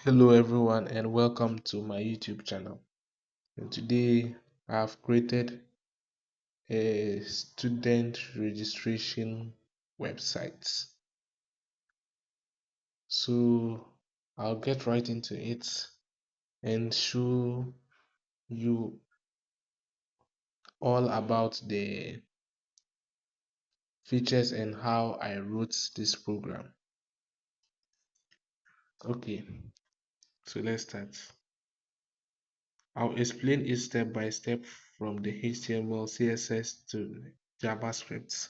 Hello everyone and welcome to my YouTube channel. And today I've created a student registration website. So I'll get right into it and show you all about the features and how I wrote this program. Okay, so let's start. I'll explain it step by step from the HTML, CSS to JavaScript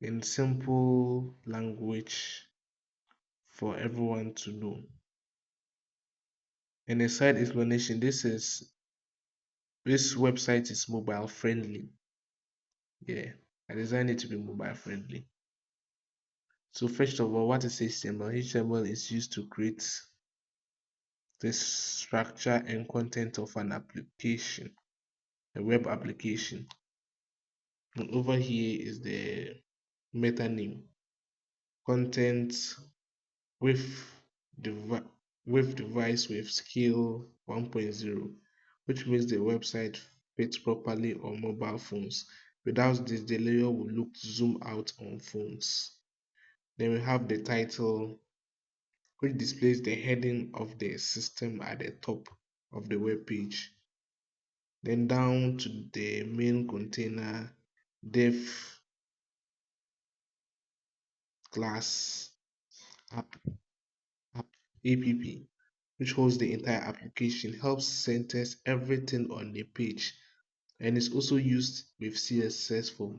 in simple language for everyone to know. And a side explanation, this website is mobile friendly. Yeah, I designed it to be mobile friendly. So first of all, what is HTML? HTML is used to create the structure and content of an application, a web application. And over here is the meta name, content with devi with device with scale 1.0, which means the website fits properly on mobile phones. Without this, the layer will look zoom out on phones. Then we have the title, which displays the heading of the system at the top of the web page. Then down to the main container, dev class app, app, app, which holds the entire application, helps centers everything on the page, and is also used with CSS for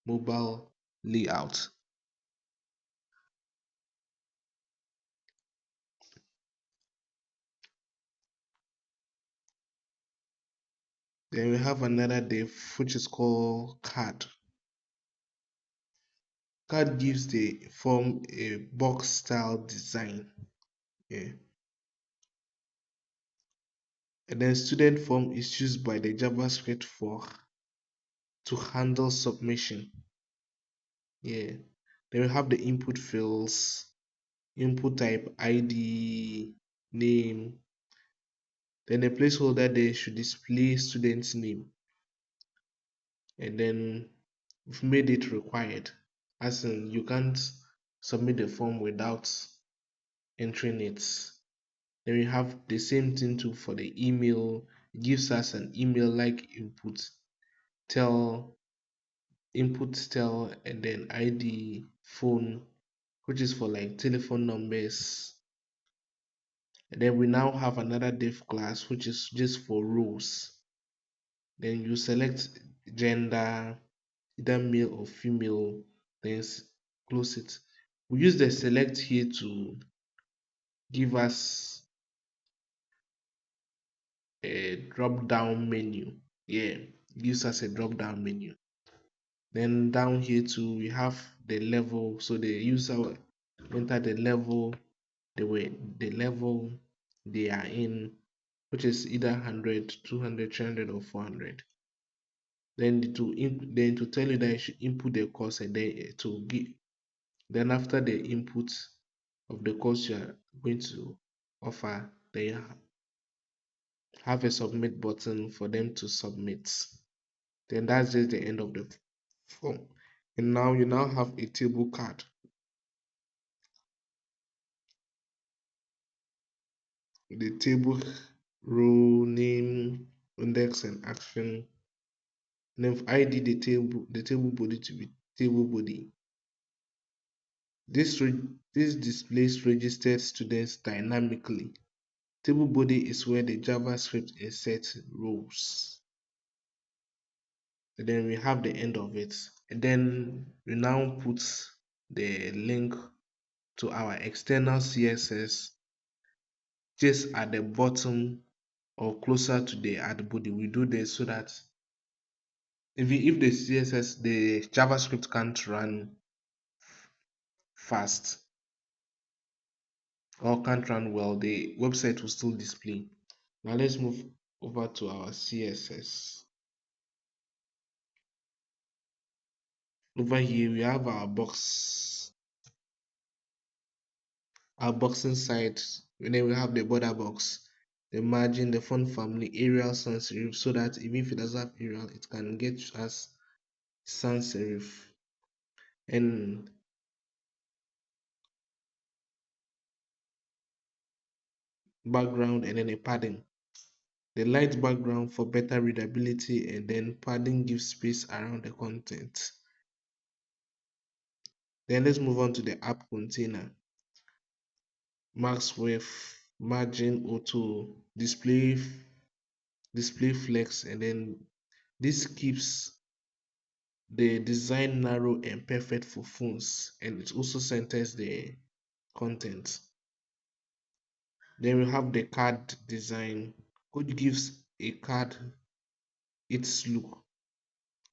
mobile layout. Then we have another div which is called card. Card gives the form a box style design. Yeah. And then student form is used by the JavaScript for to handle submission. Yeah. Then we have the input fields, input type, ID, name. Then the placeholder there should display student's name. And then we've made it required, as in you can't submit the form without entering it. Then we have the same thing too for the email. It gives us an email like tell tell, and then ID, phone, which is for like telephone numbers. And then we now have another div class which is just for roles. Then you select gender, either male or female, then close it. We use the select here to give us a drop down menu. Yeah, gives us a drop down menu. Then down here too, we have the level. So the user will enter the level, the level they are in, which is either 100, 200, 300, or 400. Then to tell you that you should input the course, and then to give. Then after the input of the course you are going to offer, then you have a submit button for them to submit. Then that's just the end of the form. And now you now have a table card. The table row name, index, and action. And then ID the table body to be table body. This displays registered students dynamically. Table body is where the JavaScript insert rows. And then we have the end of it. And then we now put the link to our external CSS just at the bottom or closer to the add body. We do this so that if the CSS, the JavaScript can't run fast or can't run well, the website will still display. Now let's move over to our CSS. Over here we have our box our boxing side, and then we have the border box, the margin, the font family, Arial, sans serif, so that even if it doesn't have Arial, it can get as sans serif. And background, and then a padding. The light background for better readability, and then padding gives space around the content. Then let's move on to the app container. Max with margin auto, display flex, and then this keeps the design narrow and perfect for phones, and it also centers the content. Then we have the card design, which gives a card its look,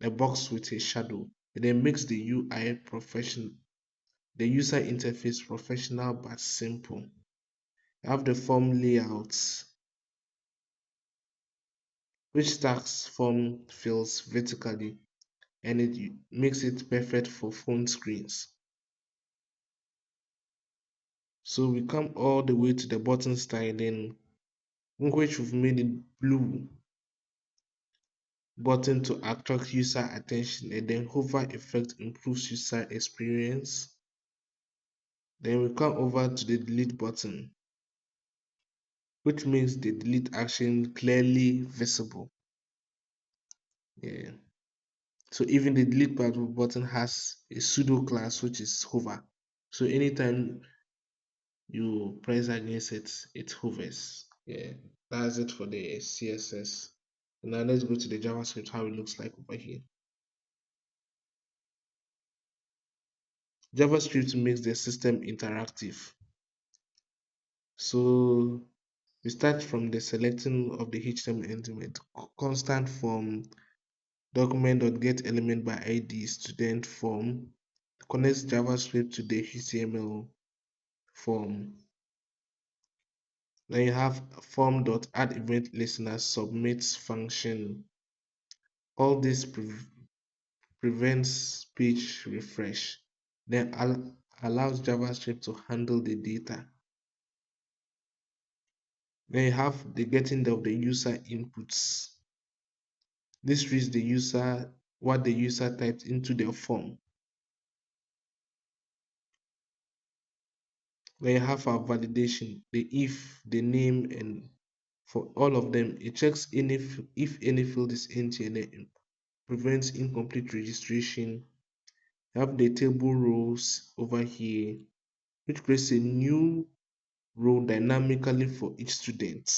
a box with a shadow. It then makes the UI professional, the user interface professional but simple. You have the form layouts, which stacks form fields vertically, and it makes it perfect for phone screens. So we come all the way to the button styling, which we've made it blue button to attract user attention, and then hover effect improves user experience. Then we come over to the delete button, which makes the delete action clearly visible. Yeah. So even the delete button has a pseudo class which is hover. So anytime you press against it, it hovers. Yeah, that's it for the CSS. Now let's go to the JavaScript, how it looks like over here. JavaScript makes the system interactive. So we start from the selecting of the HTML element, constant form, document.get element by ID, student form, connects JavaScript to the HTML form. Then you have form.add event listener submits function. All this prevents page refresh, then allows JavaScript to handle the data. Then you have the getting of the user inputs. This reads the user what the user typed into the form. Then you have our validation, the if, the name, and for all of them, it checks if any field is empty, and it prevents incomplete registration. You have the table rows over here, which creates a new row dynamically for each student.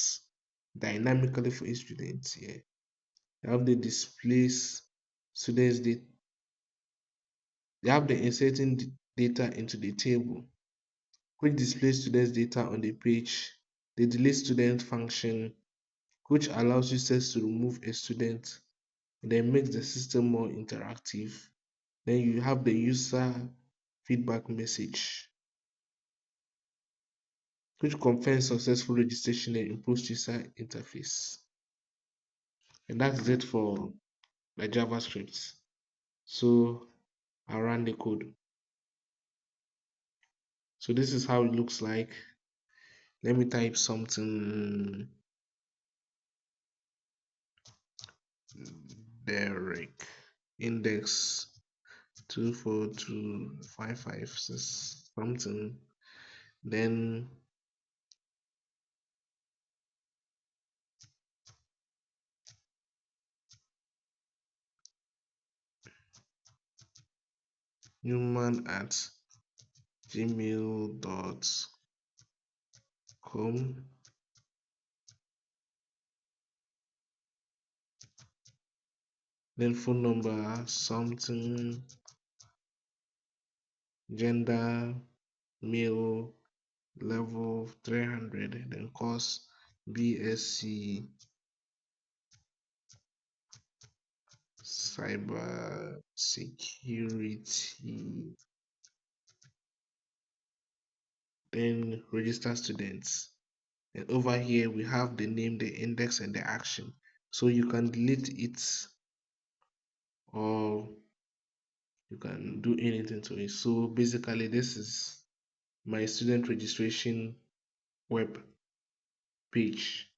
Dynamically for each student, yeah. You have the displays students, they have the inserting data into the table, which displays students data on the page. The delete student function, which allows users to remove a student and then makes the system more interactive. Then you have the user feedback message, which confirms successful registration and improves user interface. And that's it for the JavaScript. So I run the code. So this is how it looks like. Let me type something. Derek index 24255 something. Then human at gmail.com. Then phone number something, gender male, level 300, then course BSc cyber security, then register students. And over here we have the name, the index, and the action. So you can delete it or you can do anything to it. So basically this is my student registration web page.